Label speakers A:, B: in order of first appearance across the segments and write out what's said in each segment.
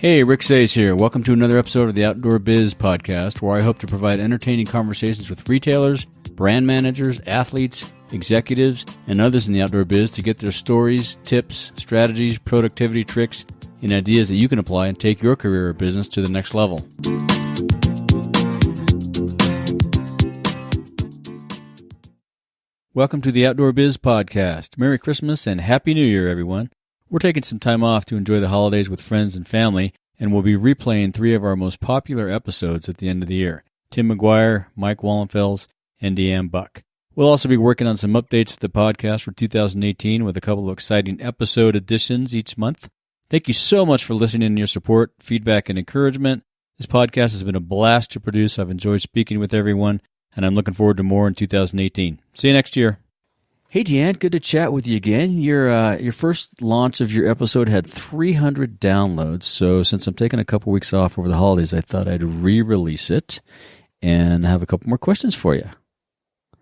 A: Hey, Rick Sayes here. Welcome to another episode of the Outdoor Biz Podcast, where I hope to provide entertaining conversations with retailers, brand managers, athletes, executives, and others in the outdoor biz to get their stories, tips, strategies, productivity tricks, and ideas that you can apply and take your career or business to the next level. Welcome to the Outdoor Biz Podcast. Merry Christmas and Happy New Year, everyone. We're taking some time off to enjoy the holidays with friends and family, and we'll be replaying 3 of our most popular episodes at the end of the year: Tim McGuire, Mike Wallenfels, and Deanne Buck. We'll also be working on some updates to the podcast for 2018 with a couple of exciting episode additions each month. Thank you so much for listening and your support, feedback, and encouragement. This podcast has been a blast to produce. I've enjoyed speaking with everyone, and I'm looking forward to more in 2018. See you next year. Hey, Deanne, good to chat with you again. Your first launch of your episode had 300 downloads, so since I'm taking a couple weeks off over the holidays, I thought I'd re-release it and have a couple more questions for you.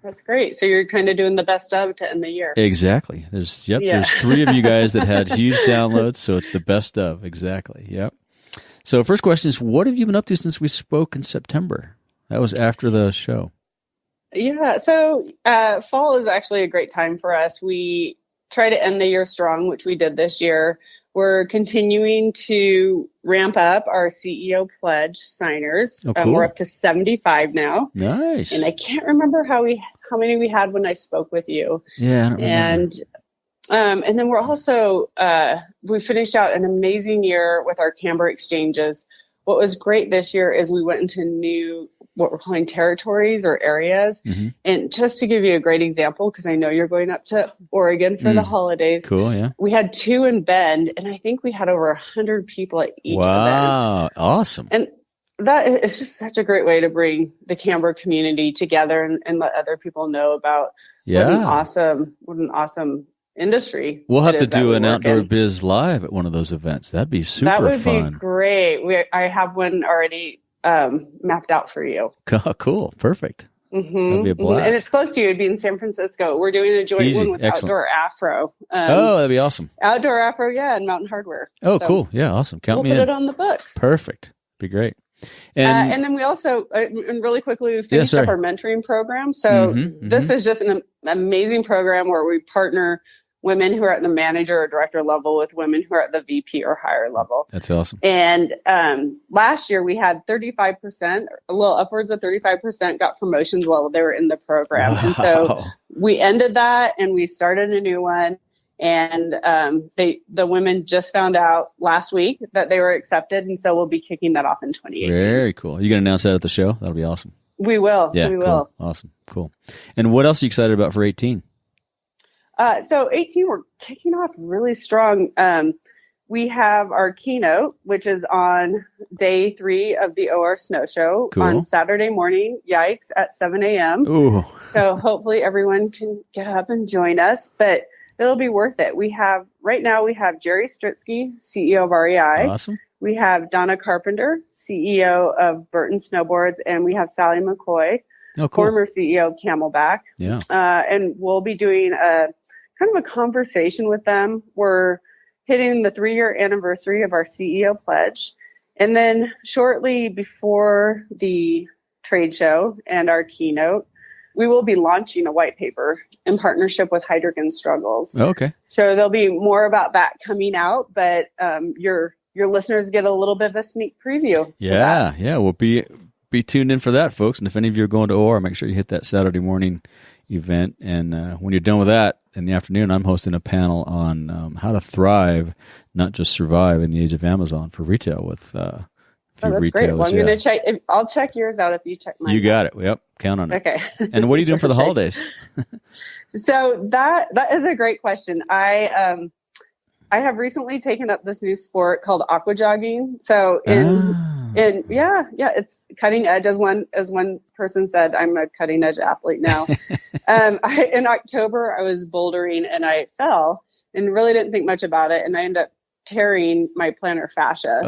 B: That's great. So you're kind of doing the best of to end the year.
A: Exactly. There's 3 of you guys that had huge downloads, so it's the best of. Exactly. Yep. So first question is, what have you been up to since we spoke in September? That was after the show.
B: Yeah, so fall is actually a great time for us. We try to end the year strong, which we did this year. We're continuing to ramp up our CEO pledge signers.
A: Oh, cool.
B: We're up to 75 now.
A: Nice.
B: And I can't remember how many we had when I spoke with you.
A: Yeah, I don't remember.
B: And then we're also, we finished out an amazing year with our Camber exchanges. What was great this year is we went into new, what we're calling territories or areas. Mm-hmm. And just to give you a great example, because I know you're going up to Oregon for the holidays.
A: Cool, yeah.
B: We had 2 in Bend, and I think we had over 100 people at each event.
A: Wow, awesome.
B: And that is just such a great way to bring the Camber community together and let other people know about what an awesome industry.
A: We'll have to do an Outdoor Biz Live at one of those events. That'd be super fun.
B: That would be great. I have one already mapped out for you.
A: Cool. Perfect.
B: Mm-hmm.
A: That'd be a blast.
B: And it's close to you. It'd be in San Francisco. We're doing a joint one with
A: Excellent.
B: Outdoor Afro.
A: That'd be awesome.
B: Outdoor Afro, and Mountain Hardware.
A: Oh, so cool. Yeah, awesome. Count me in.
B: We'll put it on the books.
A: Perfect. Be great.
B: And then we also, and really quickly, we finished up our mentoring program. So this is just an amazing program where we partner women who are at the manager or director level with women who are at the VP or higher level.
A: That's awesome.
B: And last year we had 35%, a little upwards of 35% got promotions while they were in the program. Wow. And so we ended that and we started a new one. And the women just found out last week that they were accepted. And so we'll be kicking that off in 2018.
A: Very cool. You going to announce that at the show? That'll be awesome.
B: We will.
A: Yeah,
B: we
A: cool.
B: will.
A: Awesome. Cool. And what else are you excited about for 18?
B: So 18, we're kicking off really strong. We have our keynote, which is on day 3 of the OR Snow Show on Saturday morning, at 7 a.m.
A: Ooh.
B: So hopefully everyone can get up and join us, but it'll be worth it. Right now we have Jerry Stritsky, CEO of REI.
A: Awesome.
B: We have Donna Carpenter, CEO of Burton Snowboards, and we have Sally McCoy, former CEO of Camelback.
A: Yeah.
B: And we'll be doing a kind of a conversation with them. We're hitting the 3-year anniversary of our CEO pledge. And then shortly before the trade show and our keynote, we will be launching a white paper in partnership with Heidrick & Struggles.
A: Okay.
B: So there'll be more about that coming out, but your listeners get a little bit of a sneak preview.
A: Yeah. We'll be tuned in for that, folks. And if any of you are going to OR, make sure you hit that Saturday morning event. And when you're done with that in the afternoon, I'm hosting a panel on how to thrive, not just survive in the age of Amazon for retail with a few
B: that's
A: retailers.
B: Great. Well, I'm going to check. I'll check yours out if you check mine.
A: You got it. Yep. Count on it.
B: Okay.
A: And what are you doing for the holidays?
B: So that is a great question. I have recently taken up this new sport called aqua jogging. So it's cutting edge. As one person said, I'm a cutting edge athlete now. In October, I was bouldering and I fell and really didn't think much about it. And I ended up tearing my plantar fascia.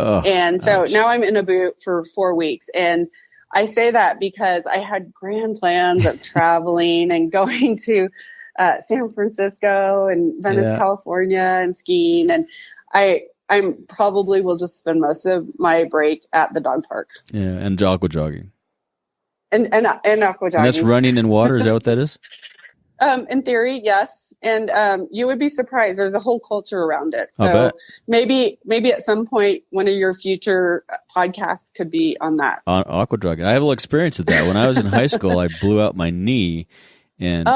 B: So now I'm in a boot for 4 weeks. And I say that because I had grand plans of traveling and going to San Francisco and Venice, California, and skiing. And I I'm probably will just spend most of my break at the dog park.
A: Yeah, and aqua jogging.
B: And aqua jogging.
A: And that's running in water. Is that what that is?
B: In theory, yes. And you would be surprised. There's a whole culture around it.
A: I'll
B: So
A: bet.
B: maybe at some point, one of your future podcasts could be on that.
A: On aqua jogging. I have a little experience with that. When I was in high school, I blew out my knee, and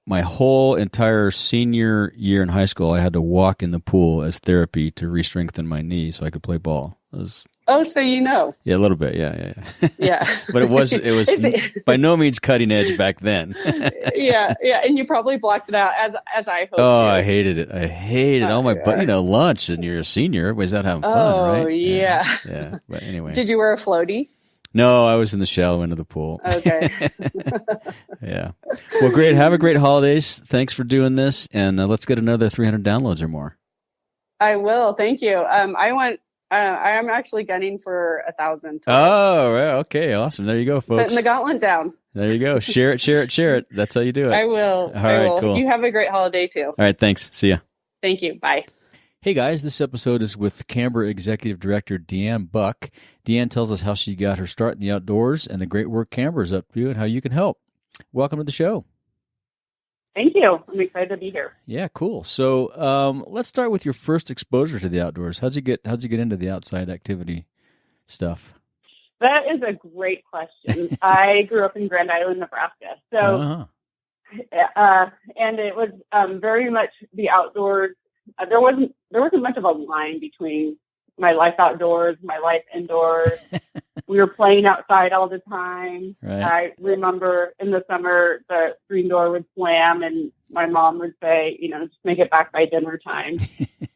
A: my whole entire senior year in high school, I had to walk in the pool as therapy to re-strengthen my knee so I could play ball. It was...
B: so you know.
A: Yeah, a little bit. Yeah.
B: Yeah.
A: But it was by no means cutting edge back then.
B: Yeah. And you probably blocked it out as I hoped.
A: Oh, I hated it. I hated all my, lunch, and you're a senior. Everybody's out having fun, right?
B: Oh, yeah.
A: Yeah. But anyway.
B: Did you wear a floaty?
A: No, I was in the shallow end of the pool.
B: Okay.
A: Yeah. Well, great. Have a great holidays. Thanks for doing this. And let's get another 300 downloads or more.
B: I will. Thank you. I am actually gunning for 1,000.
A: Oh, right. Okay. Awesome. There you go, folks.
B: Putting the gauntlet down.
A: There you go. Share it. That's how you do it.
B: I will.
A: All right, cool.
B: You have a great holiday too.
A: All right. Thanks. See ya.
B: Thank you. Bye.
A: Hey guys, this episode is with Camber Executive Director Deanne Buck. Deanne tells us how she got her start in the outdoors and the great work Camber is up to and how you can help. Welcome to the show.
C: Thank you. I'm excited to be here.
A: Yeah, cool. So let's start with your first exposure to the outdoors. How'd you get into the outside activity stuff?
C: That is a great question. I grew up in Grand Island, Nebraska. So, and it was very much the outdoors. There wasn't much of a line between my life outdoors, my life indoors. We were playing outside all the time.
A: Right.
C: I remember in the summer, the screen door would slam and my mom would say, just make it back by dinner time.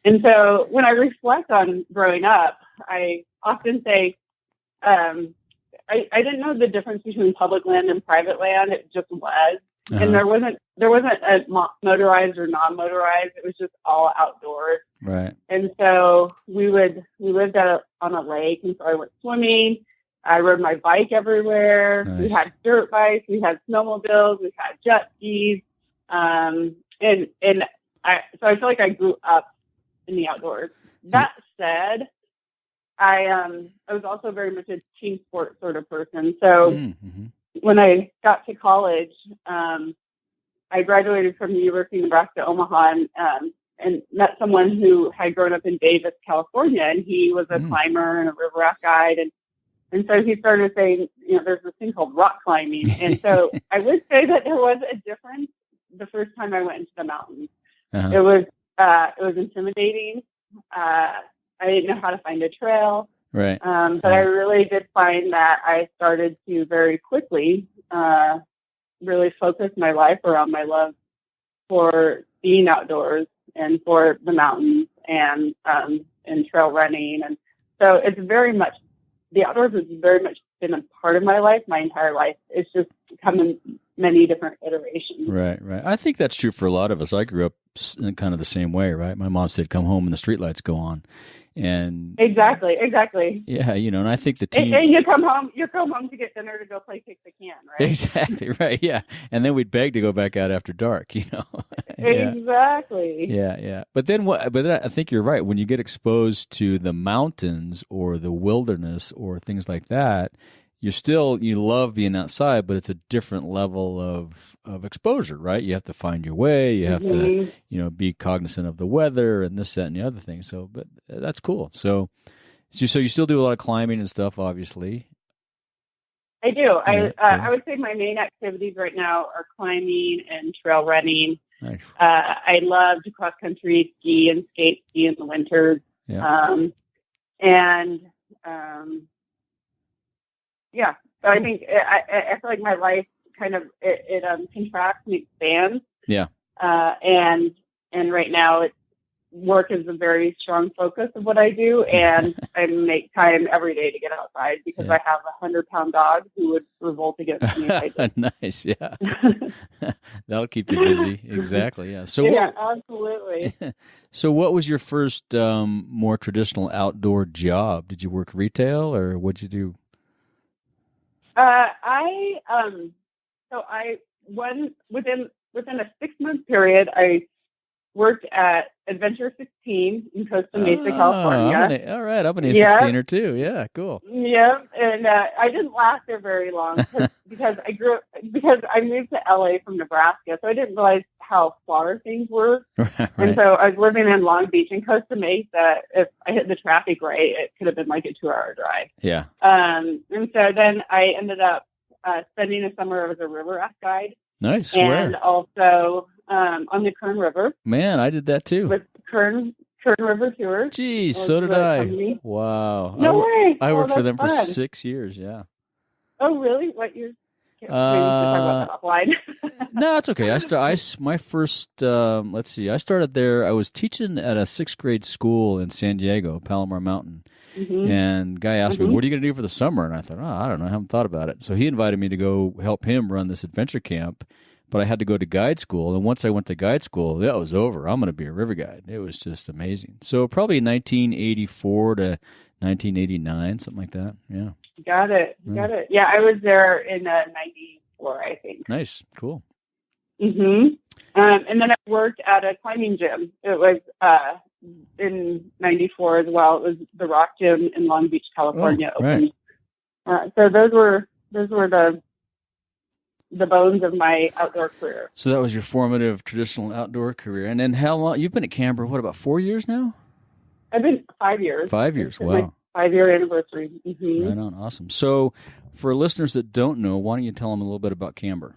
C: And so when I reflect on growing up, I often say, I didn't know the difference between public land and private land. It just was. Uh-huh. And there wasn't a motorized or non-motorized. It was just all outdoors.
A: Right.
C: And so we lived on a lake, and so I went swimming. I rode my bike everywhere. Nice. We had dirt bikes. We had snowmobiles. We had jet skis. So I feel like I grew up in the outdoors. That said, I was also very much a team sport sort of person. So when I got to college, I graduated from the University of Nebraska, Omaha, and met someone who had grown up in Davis, California, and he was a climber and a river raft guide. And so he started saying, there's this thing called rock climbing. And so I would say that there was a difference the first time I went into the mountains. Uh-huh. It was intimidating. I didn't know how to find a trail.
A: Right.
C: But I really did find that I started to very quickly really focus my life around my love for being outdoors and for the mountains and trail running. And so it's very much, the outdoors has very much been a part of my life, my entire life. It's just come in many different iterations.
A: Right. I think that's true for a lot of us. I grew up in kind of the same way, right? My mom said, come home and the streetlights go on. And
C: exactly.
A: Yeah, and I think the team.
C: And you come home to get dinner to go play kick the can, right?
A: Exactly right. Yeah, and then we'd beg to go back out after dark. Yeah.
C: Exactly.
A: Yeah. But then I think you're right. When you get exposed to the mountains or the wilderness or things like that, you love being outside, but it's a different level of exposure, right? You have to find your way. You have to, be cognizant of the weather and this, that, and the other thing. So, but that's cool. So you still do a lot of climbing and stuff, obviously.
C: I do. Yeah, I would say my main activities right now are climbing and trail running.
A: Nice.
C: I love to cross country ski and ski in the winters.
A: Yeah.
C: Yeah, so I think I feel like my life kind of it contracts and expands.
A: Yeah.
C: And right now work is a very strong focus of what I do, and I make time every day to get outside because I have a 100-pound dog who would revolt against me if I did.
A: Nice, yeah. That'll keep you busy. Exactly, yeah. So
C: yeah, absolutely.
A: So what was your first more traditional outdoor job? Did you work retail or what'd you do?
C: Within a 6-month period, I worked at Adventure 16 in Costa Mesa, California.
A: All right, I'm an A16er too. Yeah, cool.
C: Yeah, and I didn't last there very long because I moved to LA from Nebraska, so I didn't realize how far things were.
A: Right.
C: And so I was living in Long Beach and Costa Mesa. If I hit the traffic right, it could have been like a 2-hour drive.
A: Yeah.
C: And so then I ended up spending a summer as a river raft guide.
A: Nice.
C: And
A: Where?
C: Also on the Kern River.
A: Man, I did that too.
C: With Kern River Tours.
A: Geez, so did I. Company. Wow.
C: No way.
A: I worked for them
C: fun.
A: for 6 years, yeah.
C: Oh, really? What year? Maybe we can talk about that offline.
A: No, it's okay. My first, let's see, I started there. I was teaching at a 6th grade school in San Diego, Palomar Mountain. Mm-hmm. And guy asked me, what are you going to do for the summer? And I thought, I don't know. I haven't thought about it. So he invited me to go help him run this adventure camp. But I had to go to guide school. And once I went to guide school, that was over. I'm going to be a river guide. It was just amazing. So probably 1984 to 1989, something like that. Yeah.
C: Got it. Yeah, I was there in 94, I think.
A: Nice. Cool.
C: Mm-hmm. And then I worked at a climbing gym. It was in 94 as well. It was the Rock Gym in Long Beach, California.
A: Right.
C: So those were the bones of my outdoor career.
A: So that was your formative traditional outdoor career. And then how long? You've been at Camber, what, about 4 years now?
C: I've been 5 years.
A: 5 years, wow.
C: My 5-year anniversary. Mm-hmm.
A: Right on, awesome. So for listeners that don't know, why don't you tell them a little bit about Camber?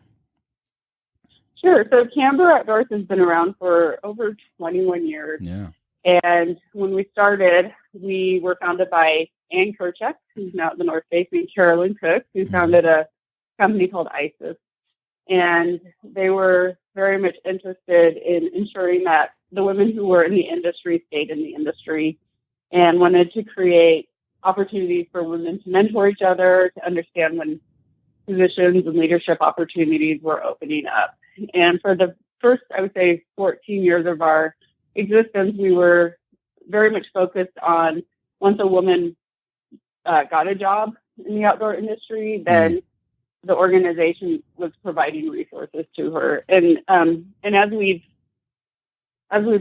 C: Sure. So Camber Outdoors has been around for over 21 years.
A: Yeah.
C: And when we started, we were founded by Ann Kerchak, who's now at the North Face, and Carolyn Cook, who founded a company called ISIS. And they were very much interested in ensuring that the women who were in the industry stayed in the industry and wanted to create opportunities for women to mentor each other, to understand when positions and leadership opportunities were opening up. And for the first, I would say, 14 years of our existence, we were very much focused on once a woman got a job in the outdoor industry, then the organization was providing resources to her. And as we've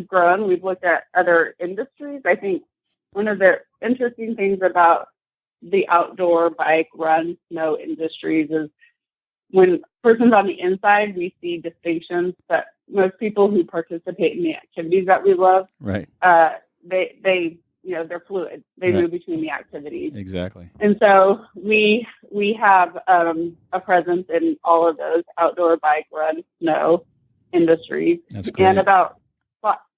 C: grown, we've looked at other industries. I think one of the interesting things about the outdoor bike, run, snow industries is when a person's on the inside, we see distinctions that most people who participate in the activities that we love,
A: right?
C: They're fluid. They move between the activities.
A: Exactly.
C: And so we have a presence in all of those outdoor bike, run, snow industries.
A: That's great.
C: And about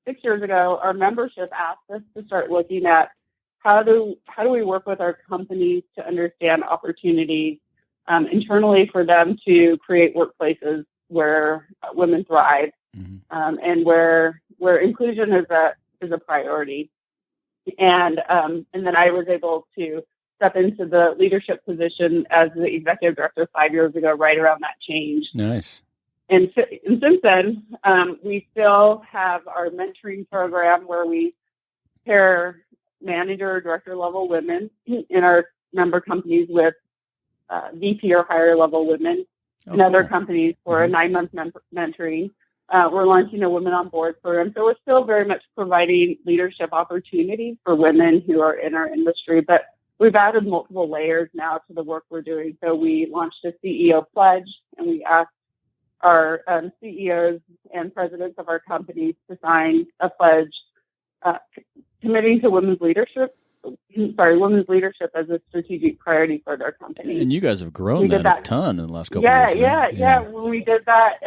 C: 6 years ago, our membership asked us to start looking at how do we work with our companies to understand opportunities internally for them to create workplaces where women thrive, and where inclusion is a priority. And then I was able to step into the leadership position as the executive director 5 years ago, right around that change.
A: Nice.
C: And since then, we still have our mentoring program where we pair manager or director level women in our member companies with VP or higher level women in other companies for a 9-month mentoring. We're launching a Women on Board program. So we're still very much providing leadership opportunities for women who are in our industry, but we've added multiple layers now to the work we're doing. So we launched a CEO pledge, and we asked our CEOs and presidents of our companies to sign a pledge committing to women's leadership as a strategic priority for their company.
A: And you guys have grown that a ton in the last couple of years.
C: Yeah. When we did that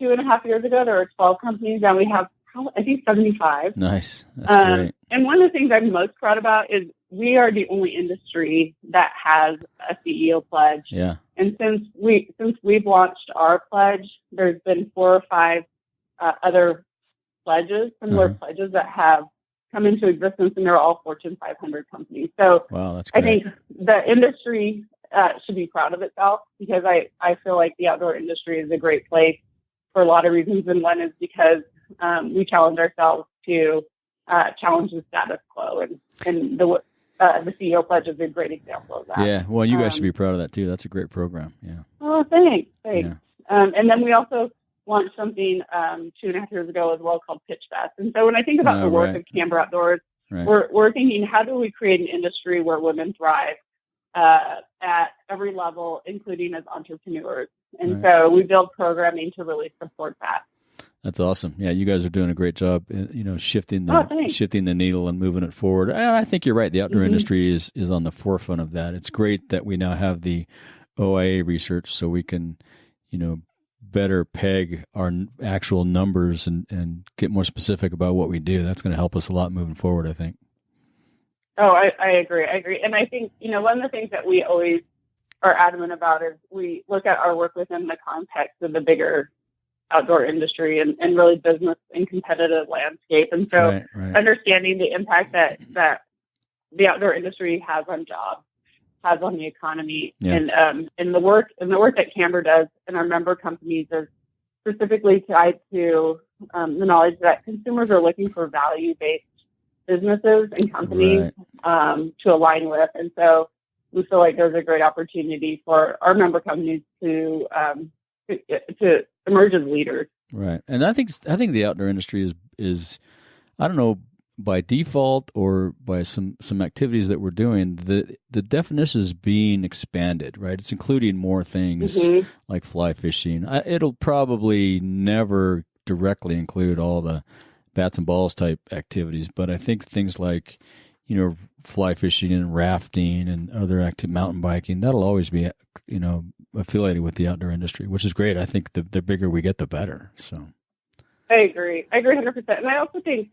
C: 2.5 years ago, there were 12 companies, and we have, I think, 75.
A: Nice. That's great.
C: And one of the things I'm most proud about is we are the only industry that has a CEO pledge.
A: Yeah.
C: And since we've launched our pledge, there's been 4 or 5 other pledges, similar pledges that have come into existence, and they're all Fortune 500 companies. So
A: wow, that's great.
C: I think the industry should be proud of itself, because I feel like the outdoor industry is a great place for a lot of reasons. And one is because we challenge ourselves to challenge the status quo, and the CEO pledge is a great example of that.
A: Yeah, well, you guys should be proud of that too. That's a great program. Yeah.
C: Oh, thanks. Yeah. And then we also launched something 2.5 years ago as well called Pitch Fest. And so when I think about the work of Camber Outdoors, we're thinking, how do we create an industry where women thrive at every level, including as entrepreneurs? And so we build programming to really support that.
A: That's awesome. Yeah, you guys are doing a great job, shifting the needle and moving it forward. And I think you're right. The outdoor industry is on the forefront of that. It's great that we now have the OIA research so we can, better peg our actual numbers and get more specific about what we do. That's going to help us a lot moving forward, I think.
C: Oh, I agree. And I think, one of the things that we always are adamant about is we look at our work within the context of the bigger outdoor industry and really business and competitive landscape. And so understanding the impact that the outdoor industry has on jobs, has on the economy, and the work that Camber does and our member companies is specifically tied to the knowledge that consumers are looking for value-based businesses and companies to align with. And so we feel like there's a great opportunity for our member companies to emerge as leaders.
A: Right. And I think the outdoor industry is I don't know, by default or by some activities that we're doing, the definition is being expanded, right? It's including more things like fly fishing. It'll probably never directly include all the bats and balls type activities, but I think things like, fly fishing and rafting and other mountain biking, that'll always be, affiliated with the outdoor industry, which is great. I think the bigger we get, the better. So
C: I agree 100%. And I also think,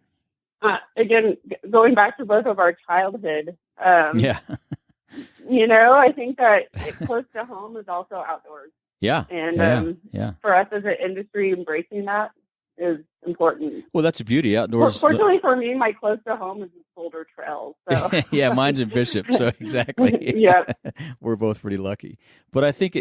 C: again, going back to both of our childhood, I think that close to home is also outdoors. Yeah. And for us as an industry, embracing that is important.
A: Well, that's a beauty outdoors.
C: Fortunately for me, my close to home is Boulder Trail. So.
A: Yeah, mine's in Bishop, so exactly. We're both pretty lucky. But I think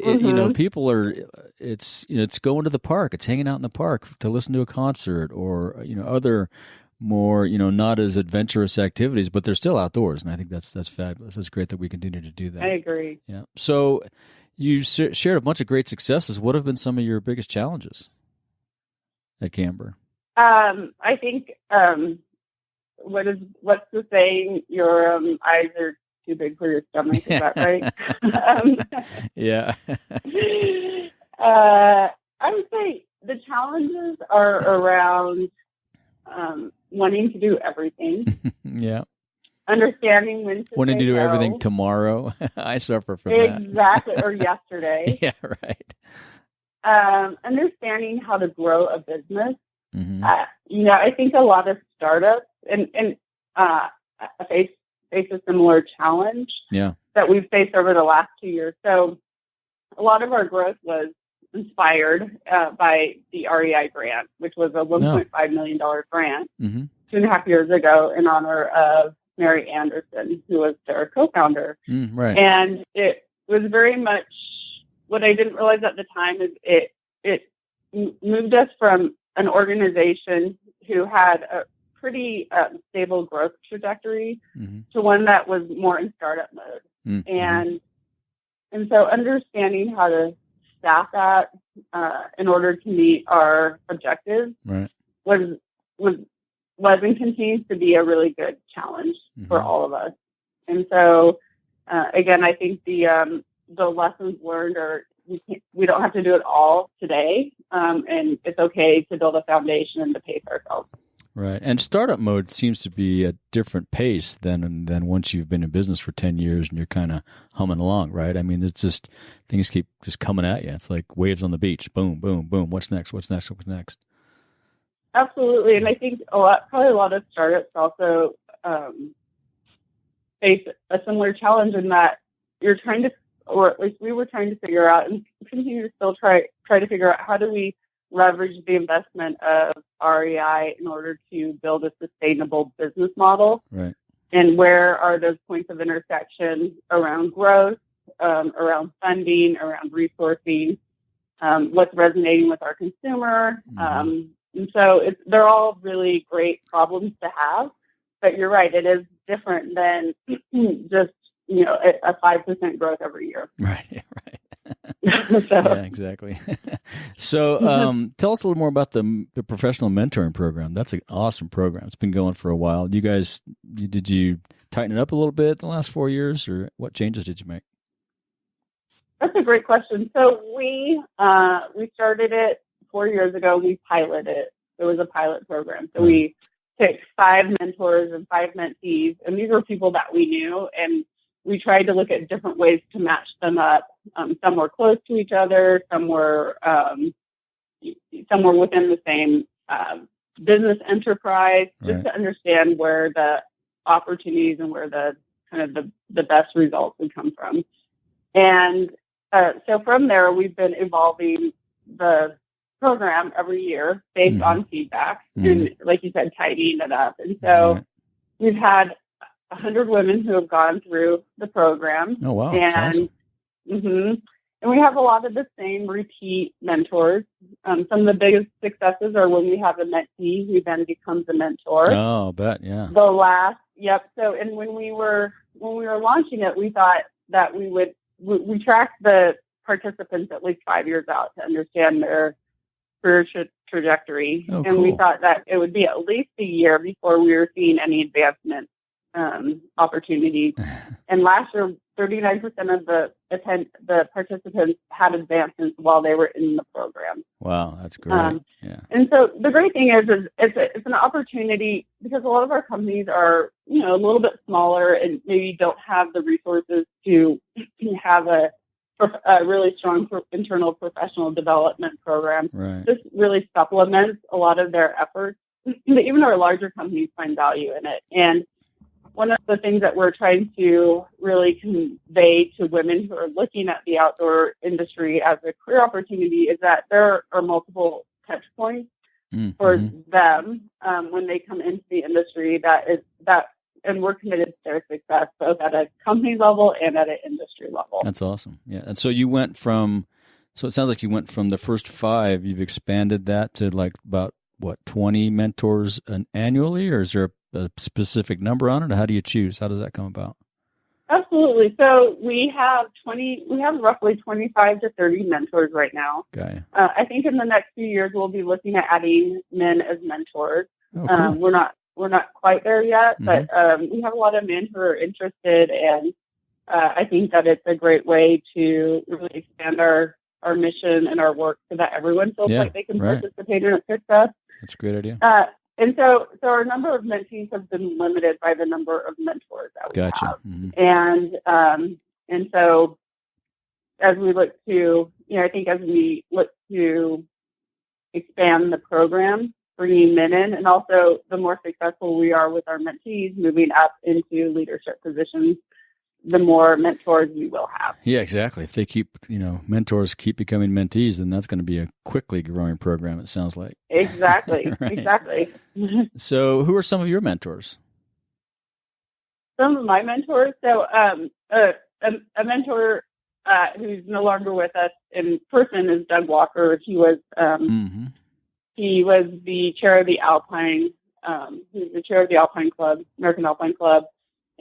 A: people are. It's going to the park. It's hanging out in the park to listen to a concert or other more not as adventurous activities, but they're still outdoors, and I think that's fabulous. It's great that we continue to do that.
C: I agree.
A: Yeah. So you shared a bunch of great successes. What have been some of your biggest challenges at Camber?
C: I think what's the saying? Your eyes are too big for your stomach. Is that right?
A: Yeah.
C: I would say the challenges are around wanting to do everything.
A: Yeah.
C: Understanding when to
A: wanting to do
C: no.
A: everything tomorrow. I suffer from that.
C: Exactly. Or yesterday.
A: Yeah, right.
C: Understanding how to grow a business. I think a lot of startups and face a similar challenge that we've faced over the last 2 years. So a lot of our growth was inspired by the REI grant, which was a $1.5 million grant 2.5 years ago in honor of Mary Anderson, who was their co-founder.
A: Right.
C: And it was very much what I didn't realize at the time is it moved us from an organization who had a pretty stable growth trajectory to one that was more in startup mode. And so understanding how to staff that in order to meet our objectives was and continues to be a really good challenge for all of us. And so again, I think the lessons learned are we don't have to do it all today, and it's okay to build a foundation and to pace ourselves.
A: Right. And startup mode seems to be a different pace than once you've been in business for 10 years and you're kind of humming along, right? I mean, it's just things keep just coming at you. It's like waves on the beach. Boom, boom, boom. What's next? What's next? What's next?
C: Absolutely. And I think probably a lot of startups also face a similar challenge in that you're trying to, or at least we were trying to figure out and continue to still try to figure out how do we leverage the investment of REI in order to build a sustainable business model.
A: Right.
C: And where are those points of intersection around growth, around funding, around resourcing, what's resonating with our consumer. And so they're all really great problems to have, but you're right. It is different than just, a 5% growth every year.
A: Right. Yeah, exactly. So tell us a little more about the professional mentoring program. That's an awesome program. It's been going for a while. Did you tighten it up a little bit in the last 4 years, or what changes did you make?
C: That's a great question. So we started it 4 years ago. We piloted it. It was a pilot program. So we picked 5 mentors and 5 mentees, and these were people that we knew, and we tried to look at different ways to match them up. Some were close to each other. Some were within the same business enterprise, just to understand where the opportunities and where the kind of the best results would come from. And so from there, we've been evolving the program every year based on feedback, and like you said, tidying it up. And so we've had 100 women who have gone through the program.
A: Oh, wow. And,
C: awesome. And we have a lot of the same repeat mentors. Some of the biggest successes are when we have a mentee who then becomes a mentor.
A: Oh, I bet, yeah.
C: So, and when we were launching it, we thought that we tracked the participants at least 5 years out to understand their career trajectory.
A: Oh,
C: and
A: cool.
C: we thought that it would be at least a year before we were seeing any advancement opportunities. And last year, 39% of the participants had advancements while they were in the program.
A: Wow, that's great.
C: And so the great thing is it's an opportunity, because a lot of our companies are, a little bit smaller and maybe don't have the resources to have a really strong internal professional development program.
A: Right.
C: This really supplements a lot of their efforts. Even our larger companies find value in it. And one of the things that we're trying to really convey to women who are looking at the outdoor industry as a career opportunity is that there are multiple touch points for them when they come into the industry, and we're committed to their success, both at a company level and at an industry level.
A: That's awesome. Yeah. And so it sounds like you went from the first 5, you've expanded that to like about 20 mentors annually, or is there a specific number on it? Or how do you choose? How does that come about?
C: Absolutely. So we have roughly 25 to 30 mentors right now.
A: Okay.
C: I think in the next few years, we'll be looking at adding men as mentors.
A: Oh, cool.
C: We're not quite there yet, but we have a lot of men who are interested, and I think that it's a great way to really expand our mission and our work so that everyone feels like they can participate in its success.
A: That's a great idea.
C: And so our number of mentees have been limited by the number of mentors that we have. And so as we look to, as we look to expand the program, bringing men in, and also the more successful we are with our mentees moving up into leadership positions, the more mentors we will have.
A: Yeah, exactly. If they mentors keep becoming mentees, then that's going to be a quickly growing program, it sounds like.
C: Exactly.
A: Right.
C: Exactly.
A: So who are some of your mentors?
C: Some of my mentors. So a mentor who's no longer with us in person is Doug Walker. He was the chair of the Alpine. He was the chair of the Alpine Club, American Alpine Club.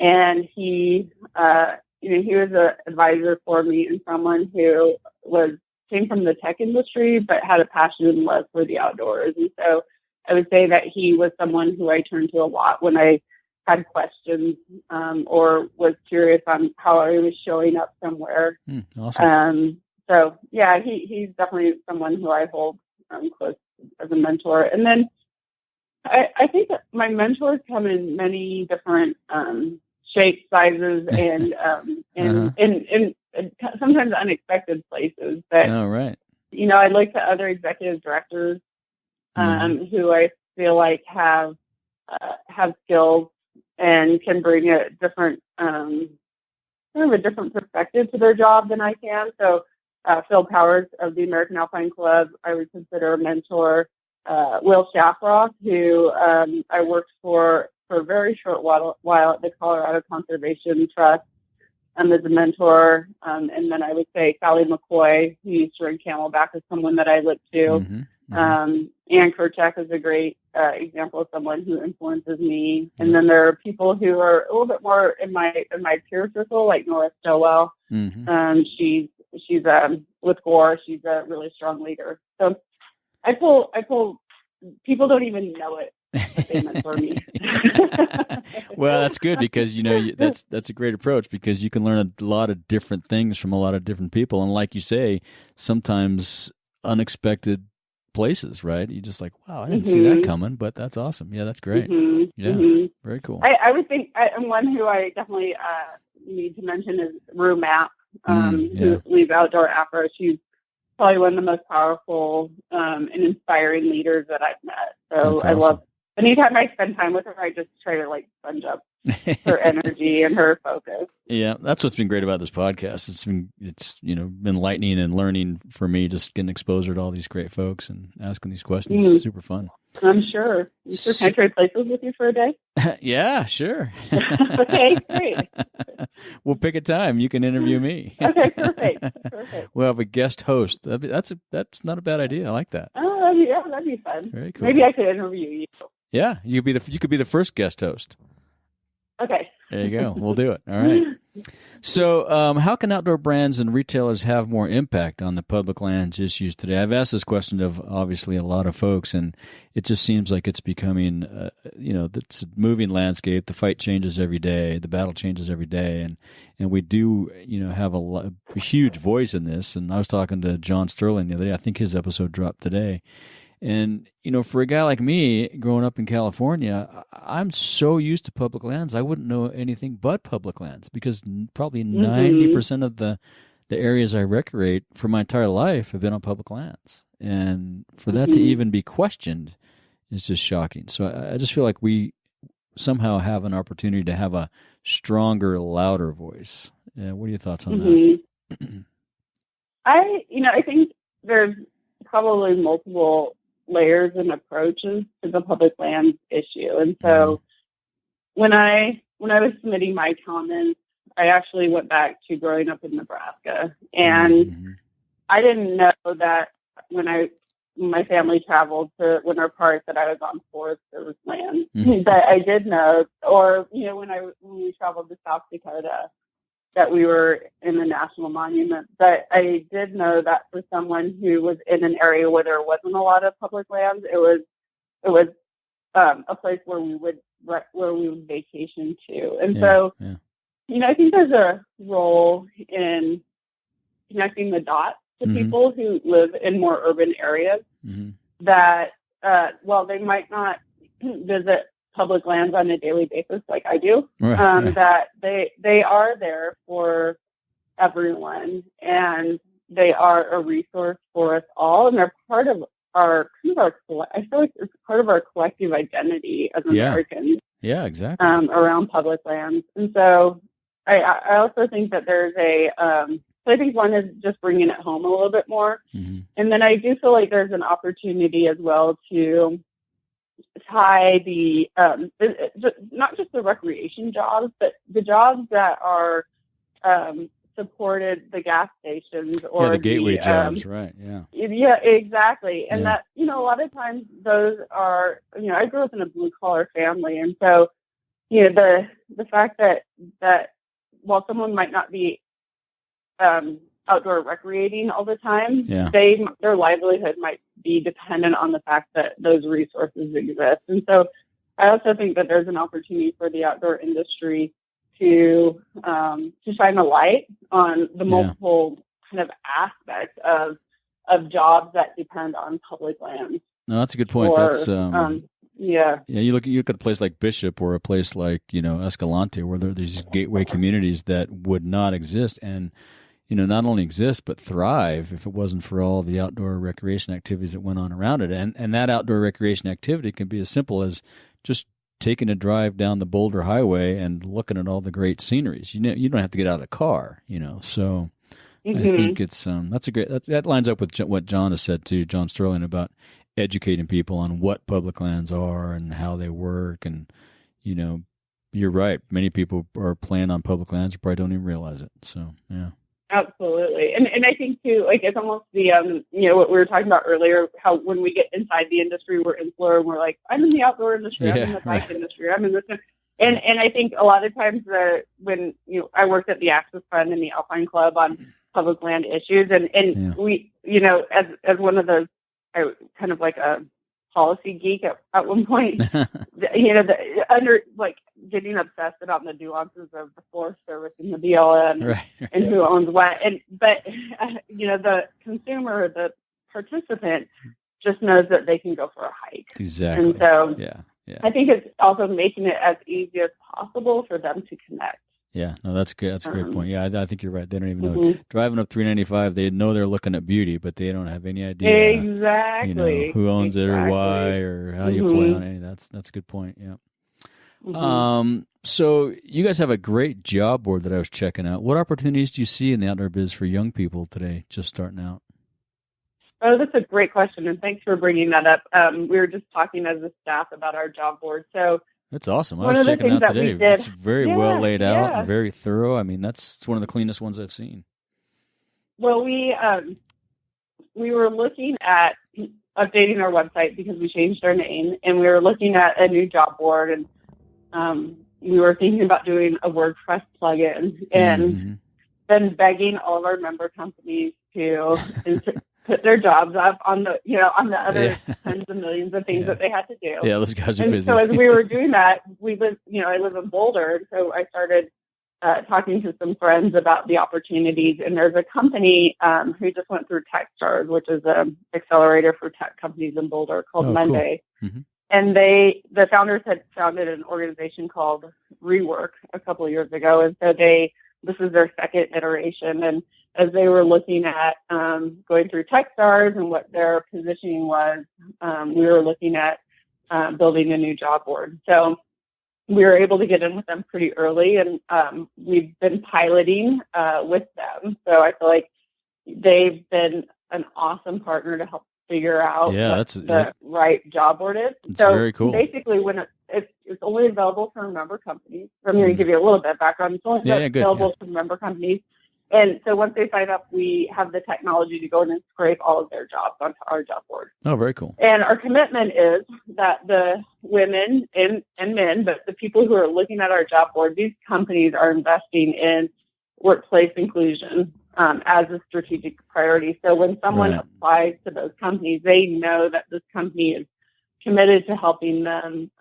C: And he was an advisor for me, and someone who came from the tech industry, but had a passion and love for the outdoors. And so I would say that he was someone who I turned to a lot when I had questions or was curious on how I was showing up somewhere.
A: Awesome.
C: So yeah, he's definitely someone who I hold close as a mentor. And then I think that my mentors come in many different shapes, sizes, and in sometimes unexpected places. But I look to other executive directors who I feel like have skills and can bring a different a different perspective to their job than I can. So Phil Powers of the American Alpine Club, I would consider a mentor. Will Shafroth, who I worked for a very short while at the Colorado Conservation Trust as a mentor. And then I would say Sally McCoy, who used to run Camelback, is someone that I look to. Ann Kerchak is a great example of someone who influences me. And then there are people who are a little bit more in my peer circle, like Nora Stowell. She's she's with Gore. She's a really strong leader. So I pull. People don't even know it. They mentor me.
A: Well, that's good because that's a great approach because you can learn a lot of different things from a lot of different people, and like you say, sometimes unexpected places, right? You just like, wow, I didn't see that coming, but that's awesome. Yeah, that's great. Very cool.
C: I would think one who I definitely need to mention is Rue Mapp, who leads Outdoor Afro. She's probably one of the most powerful and inspiring leaders that I've met. So awesome. I love, anytime I spend time with her, I just try to like sponge up her energy and her focus.
A: Yeah, that's what's been great about this podcast. It's been enlightening and learning for me, just getting exposure to all these great folks and asking these questions. It's super fun.
C: I'm sure. Can I trade places with you for a day?
A: Yeah, sure.
C: Okay, great.
A: We'll pick a time. You can interview me.
C: Okay, perfect.
A: We'll have a guest host. That's not a bad idea. I like that.
C: Oh, yeah, that'd be fun.
A: Very cool.
C: Maybe I could interview you.
A: Yeah, you could be the first guest host.
C: Okay.
A: There you go. We'll do it. All right. So how can outdoor brands and retailers have more impact on the public lands issues today? I've asked this question of obviously a lot of folks, and it just seems like it's becoming, it's a moving landscape. The fight changes every day. The battle changes every day. And we do, have a huge voice in this. And I was talking to John Sterling the other day. I think his episode dropped today. And, for a guy like me growing up in California, I'm so used to public lands, I wouldn't know anything but public lands because probably 90% of the areas I recreate for my entire life have been on public lands. And for that to even be questioned is just shocking. So I just feel like we somehow have an opportunity to have a stronger, louder voice. What are your thoughts on that?
C: I think there's probably multiple layers and approaches to the public lands issue. And so when I was submitting my comments, I actually went back to growing up in Nebraska. And I didn't know that when my family traveled to Winter Park that I was on Forest Service land. But I did know, or, when we traveled to South Dakota, that we were in the national monument. But I did know that for someone who was in an area where there wasn't a lot of public lands, it was a place where we would vacation to. And I think there's a role in connecting the dots to people who live in more urban areas that, while they might not visit public lands on a daily basis like I do, that they are there for everyone, and they are a resource for us all, and they're part of I feel like it's part of our collective identity as Americans.
A: Yeah, exactly.
C: Around public lands. And so I also think that there's so I think one is just bringing it home a little bit more. And then I do feel like there's an opportunity as well to tie the not just the recreation jobs, but the jobs that are supported the gas stations or
A: the gateway jobs, right?
C: Yeah, exactly. And that, a lot of times those are, I grew up in a blue collar family, and so the fact that while someone might not be outdoor recreating all the time, their livelihood might be dependent on the fact that those resources exist. And so I also think that there's an opportunity for the outdoor industry to shine a light on the multiple kind of aspects of jobs that depend on public lands.
A: No, that's a good point. You look at a place like Bishop or a place like Escalante, where there's these gateway communities that would not exist and not only exist, but thrive if it wasn't for all the outdoor recreation activities that went on around it. And that outdoor recreation activity can be as simple as just taking a drive down the Boulder Highway and looking at all the great sceneries. You don't have to get out of the car, So I think it's that lines up with what John has said too, John Sterling, about educating people on what public lands are and how they work. And, you're right. Many people are playing on public lands who probably don't even realize it. So, yeah.
C: Absolutely. And I think too, like it's almost the, what we were talking about earlier, how when we get inside the industry, we're insular and we're like, I'm in the outdoor industry, I'm in the bike industry, I'm in this. And I think a lot of times when, I worked at the Access Fund and the Alpine Club on public land issues. And we, as one of those, kind of like a policy geek at one point, getting obsessed about the nuances of the Forest Service and the BLM
A: right.
C: and who owns what. But the consumer, the participant, just knows that they can go for a hike.
A: Exactly.
C: And so
A: yeah.
C: I think it's also making it as easy as possible for them to connect.
A: Yeah, no, that's good. That's a great point. Yeah, I think you're right. They don't even know. Driving up 395, they know they're looking at beauty, but they don't have any idea
C: exactly
A: who owns it or why or how you play on it. That's a good point. Yeah. So you guys have a great job board that I was checking out. What opportunities do you see in the outdoor biz for young people today, just starting out?
C: Oh, that's a great question, and thanks for bringing that up. We were just talking as a staff about our job board. So
A: that's awesome. I was checking it out today. It's very well laid out and very thorough. I mean, it's one of the cleanest ones I've seen. Well,
C: we were looking at updating our website because we changed our name, and we were looking at a new job board, and we were thinking about doing a WordPress plugin, and then begging all of our member companies to put their jobs up on the other tens of millions of things that they had to do.
A: Yeah, those guys are busy.
C: So as we were doing that, I live in Boulder, so I started talking to some friends about the opportunities. And there's a company who just went through TechStars, which is an accelerator for tech companies in Boulder called Monday. Cool. And the founders had founded an organization called Rework a couple of years ago. And so this is their second iteration. And as they were looking at going through TechStars and what their positioning was, we were looking at building a new job board. So we were able to get in with them pretty early, and we've been piloting with them. So I feel like they've been an awesome partner to help figure out what the right job board is. So
A: very cool.
C: Basically, when it's only available for member companies. I'm going to give you a little bit of background. It's only available for member companies. And so once they sign up, we have the technology to go in and scrape all of their jobs onto our job board.
A: Oh, very cool.
C: And our commitment is that the women and men, but the people who are looking at our job board, these companies are investing in workplace inclusion as a strategic priority. So when someone applies to those companies, they know that this company is committed to helping them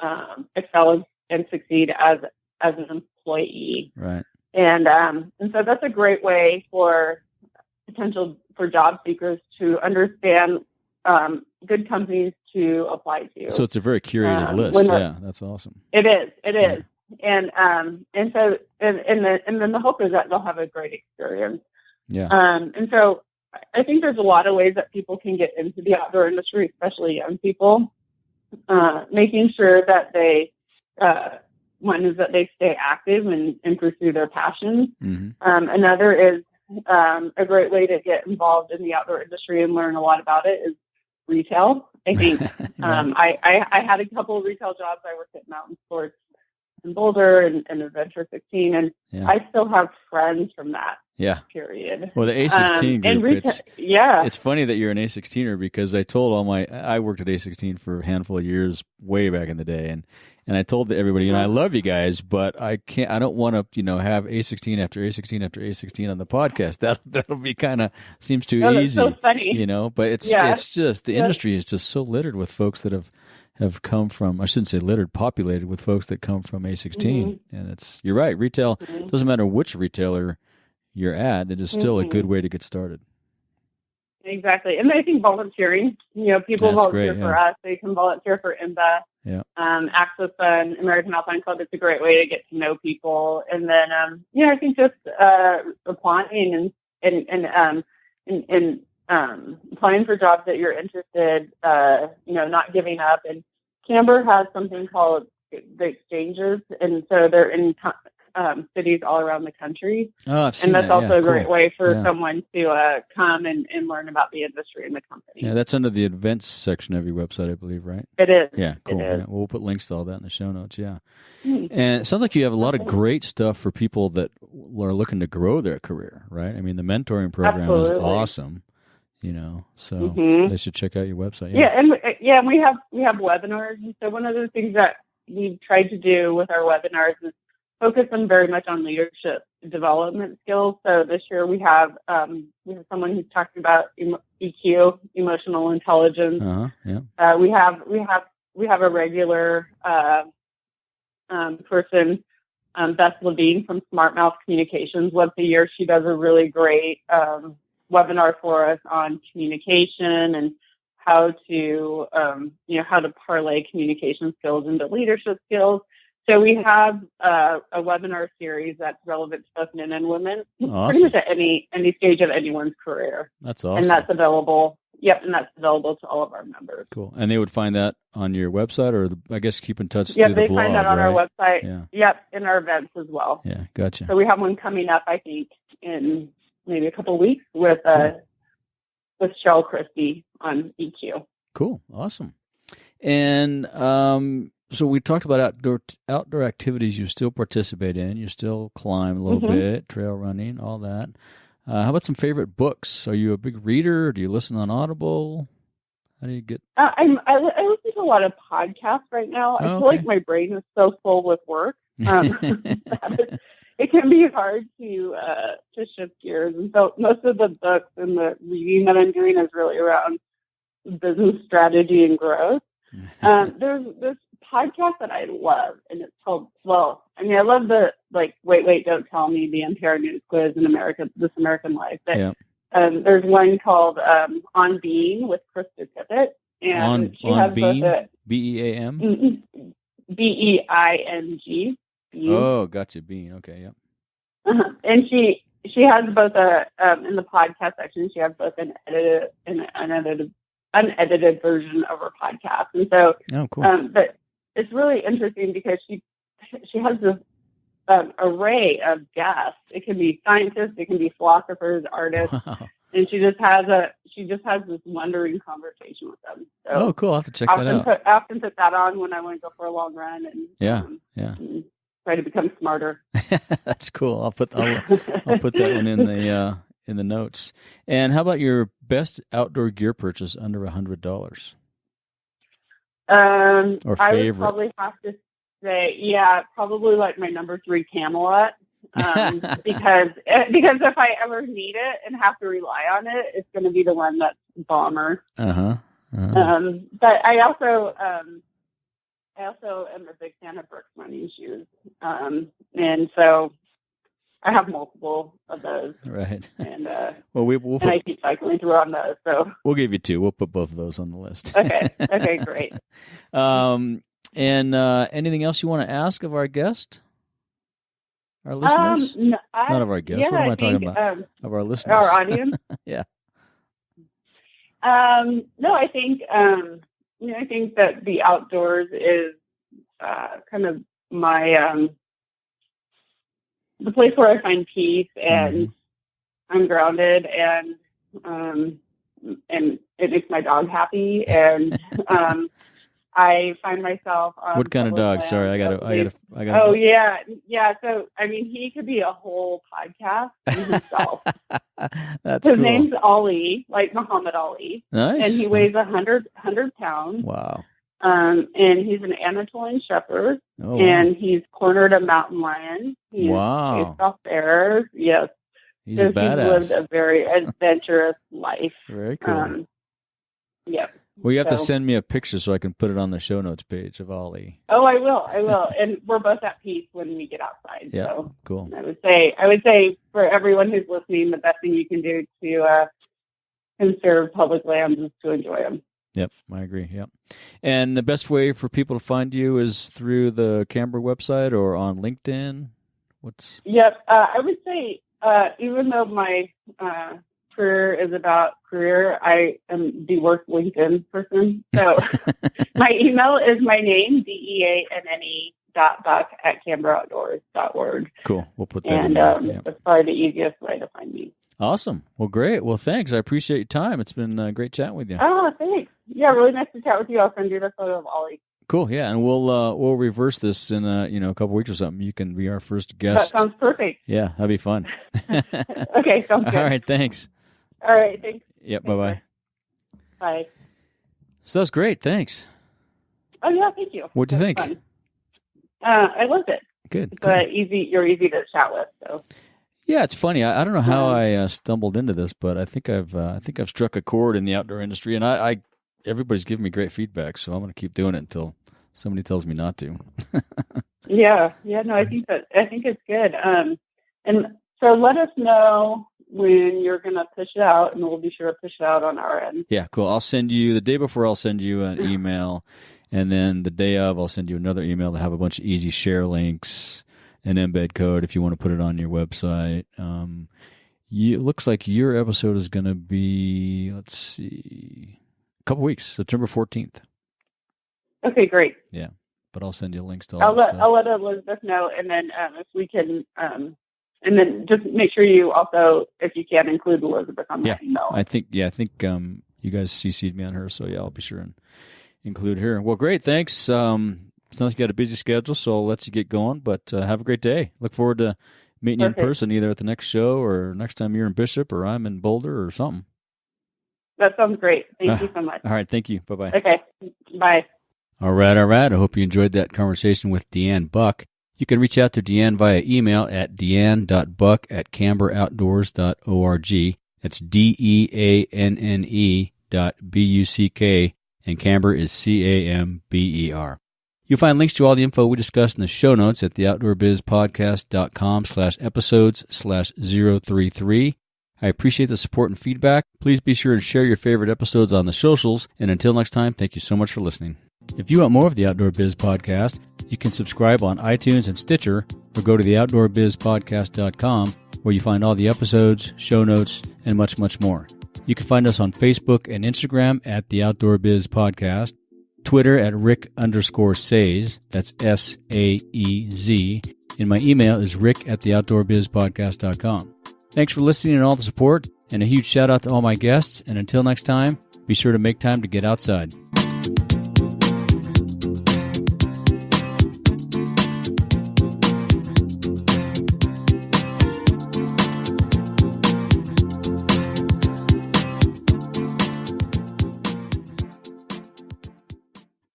C: excel and succeed as an employee.
A: Right.
C: And so that's a great way for job seekers to understand good companies to apply to.
A: So it's a very curated list. Yeah, that's awesome.
C: It is. And so then the hope is that they'll have a great experience.
A: Yeah. And
C: so I think there's a lot of ways that people can get into the outdoor industry, especially young people, making sure that they one is that they stay active and pursue their passions. Another is a great way to get involved in the outdoor industry and learn a lot about it is retail. I think I had a couple of retail jobs. I worked at Mountain Sports in Boulder and Adventure 16, and I still have friends from that period.
A: Well, the A16 group, it's funny that you're an A16er because I told I worked at A16 for a handful of years way back in the day, and I told everybody, I love you guys, but I don't want to, have A16 after A16 after A16 on the podcast. That'll be seems too easy.
C: That's so funny.
A: But it's just, the industry is just so littered with folks that have come from, I shouldn't say littered, populated with folks that come from A16. And you're right, retail, doesn't matter which retailer you're at, it is still a good way to get started.
C: Exactly. And I think volunteering, people volunteer for us. They can volunteer for IMBA, Access Fund, American Alpine Club. It's a great way to get to know people. And then, I think just applying and applying for jobs that you're interested, not giving up. And Camber has something called the exchanges. And so they're in cities all around the country.
A: Oh, I've seen
C: and that's
A: that.
C: also a great way for someone to come and learn about the industry and the company.
A: Yeah, that's under the events section of your website, I believe, right?
C: It is.
A: Yeah, cool. Yeah, we'll put links to all that in the show notes, And it sounds like you have a lot of great stuff for people that are looking to grow their career, right? I mean, the mentoring program is awesome. So they should check out your website.
C: And we have webinars. And so one of the things that we've tried to do with our webinars is focus them very much on leadership development skills. So this year we have someone who's talking about EQ, emotional intelligence.
A: Yeah.
C: We have a regular person, Beth Levine from Smart Mouth Communications. Once a year, she does a really great webinar for us on communication and how to parlay communication skills into leadership skills. So we have a webinar series that's relevant to both men and women, pretty much at any stage of anyone's career.
A: That's awesome.
C: And that's available. Yep, and that's available to all of our members.
A: Cool. And they would find that on your website, or I guess keep in touch
C: through
A: the blog,
C: they find that on our website.
A: Yeah.
C: Yep, in our events as well.
A: Yeah, gotcha.
C: So we have one coming up, I think, in maybe a couple of weeks with Cheryl Christie on EQ.
A: Cool. Awesome. And so we talked about outdoor activities you still participate in. You still climb a little bit, trail running, all that. How about some favorite books? Are you a big reader? Do you listen on Audible? How do you get?
C: I listen to a lot of podcasts right now. I feel like my brain is so full with work. It can be hard to shift gears. And so most of the books and the reading that I'm doing is really around business strategy and growth. There's this podcast that I love, and it's called Flow. I mean, I love the Wait, Don't Tell Me, the NPR News Quiz in This American Life. But there's one called On Being with Krista Tippett, and she has
A: Being?
C: both
A: BEAM?
C: BEING.
A: Oh, gotcha. Being. Okay, yeah.
C: And she has both in the podcast section, she has both an edited and an unedited version of her podcast. And so,
A: cool.
C: But it's really interesting because she has this array of guests. It can be scientists, it can be philosophers, artists, and she just has this wondering conversation with them. So
A: cool! I'll have to check that out.
C: I often put that on when I want to go for a long run and and try to become smarter.
A: That's cool. I'll put that one in the notes. And how about your best outdoor gear purchase under $100? Or favorite?
C: I would probably have to say, probably like my number 3 Camelot, because if I ever need it and have to rely on it, it's going to be the one that's bomber. But I also am a big fan of Brooks running shoes, and so I have multiple of those. Right. And
A: we'll
C: I keep cycling through on those. So
A: we'll give you 2. We'll put both of those on the list.
C: Okay. Okay. Great.
A: And anything else you want to ask of our guest, our listeners? Not of our guests. What am I talking about? Of our listeners,
C: our audience.
A: Yeah.
C: No, I think I think that the outdoors is kind of my the place where I find peace and I'm grounded and it makes my dog happy and I find myself on
A: what kind of dog? Sorry, I gotta.
C: Oh yeah. So I mean, he could be a whole podcast himself.
A: That's
C: His
A: cool.
C: name's Ali, like Muhammad Ali.
A: Nice.
C: And he weighs 100 pounds.
A: Wow.
C: And he's an Anatolian Shepherd.
A: Oh, wow.
C: And he's cornered a mountain lion. He's faced off bears. Yes.
A: He's a badass.
C: He's lived a very adventurous life.
A: Very cool.
C: Yep.
A: Well, you have to send me a picture so I can put it on the show notes page of Ali.
C: Oh, I will. And we're both at peace when we get outside.
A: Yeah,
C: so
A: cool.
C: I would say for everyone who's listening, the best thing you can do to conserve public lands is to enjoy them.
A: Yep, I agree. Yep. And the best way for people to find you is through the Camber website or on LinkedIn?
C: Yep. I would say, even though my career is about career, I am the worst LinkedIn person. So my email is my name, DEANNE.Buck@CamberOutdoors.org.
A: Cool. We'll put that in
C: there.
A: And
C: that's probably the easiest way to find me.
A: Awesome. Well, great. Well, thanks. I appreciate your time. It's been great chatting with you.
C: Oh, thanks. Yeah, really nice to chat with you. I'll send you the photo of Ollie.
A: Cool. Yeah, and we'll reverse this in a couple weeks or something. You can be our first guest.
C: That sounds perfect.
A: Yeah, that'd be fun.
C: Okay, sounds good.
A: All right, thanks.
C: All right, thanks.
A: Yep. Bye.
C: Bye.
A: So that's great. Thanks.
C: Oh yeah, thank you.
A: What'd you think?
C: Fun. I loved it.
A: Good.
C: But you're easy to chat with. So.
A: Yeah, it's funny. I don't know how I stumbled into this, but I think I've struck a chord in the outdoor industry, and I everybody's giving me great feedback, so I'm going to keep doing it until somebody tells me not to.
C: Yeah. No, I think it's good. And so let us know when you're going to push it out, and we'll be sure to push it out on our end.
A: Yeah, cool. I'll send you the day before. I'll send you an email, and then the day of, I'll send you another email to have a bunch of easy share links, an embed code if you want to put it on your website. It looks like your episode is going to be, let's see, a couple weeks, September 14th.
C: Okay, great.
A: Yeah, but I'll send you links to all that stuff.
C: I'll let Elizabeth know, and then if we can, and then just make sure you also, if you can, include Elizabeth on that email.
A: I think you guys CC'd me on her, so yeah, I'll be sure and include her. Well, great, thanks. Sounds like you got a busy schedule, so I'll let you get going, but have a great day. Look forward to meeting you in person, either at the next show or next time you're in Bishop or I'm in Boulder or something.
C: That sounds great. Thank you so much.
A: All right, thank you. Bye-bye.
C: Okay, bye.
A: All right. I hope you enjoyed that conversation with Deanne Buck. You can reach out to Deanne via email at deanne.buck@camberoutdoors.org. That's DEANNE.BUCK, and Camber is CAMBER. You'll find links to all the info we discussed in the show notes at theoutdoorbizpodcast.com/episodes/033. I appreciate the support and feedback. Please be sure to share your favorite episodes on the socials. And until next time, thank you so much for listening. If you want more of the Outdoor Biz Podcast, you can subscribe on iTunes and Stitcher, or go to theoutdoorbizpodcast.com, where you find all the episodes, show notes, and much, much more. You can find us on Facebook and Instagram at The Outdoor Biz Podcast, Twitter at Rick_Saez, that's SAEZ, and my email is rick@theoutdoorbizpodcast.com. Thanks for listening and all the support, and a huge shout out to all my guests, and until next time, be sure to make time to get outside.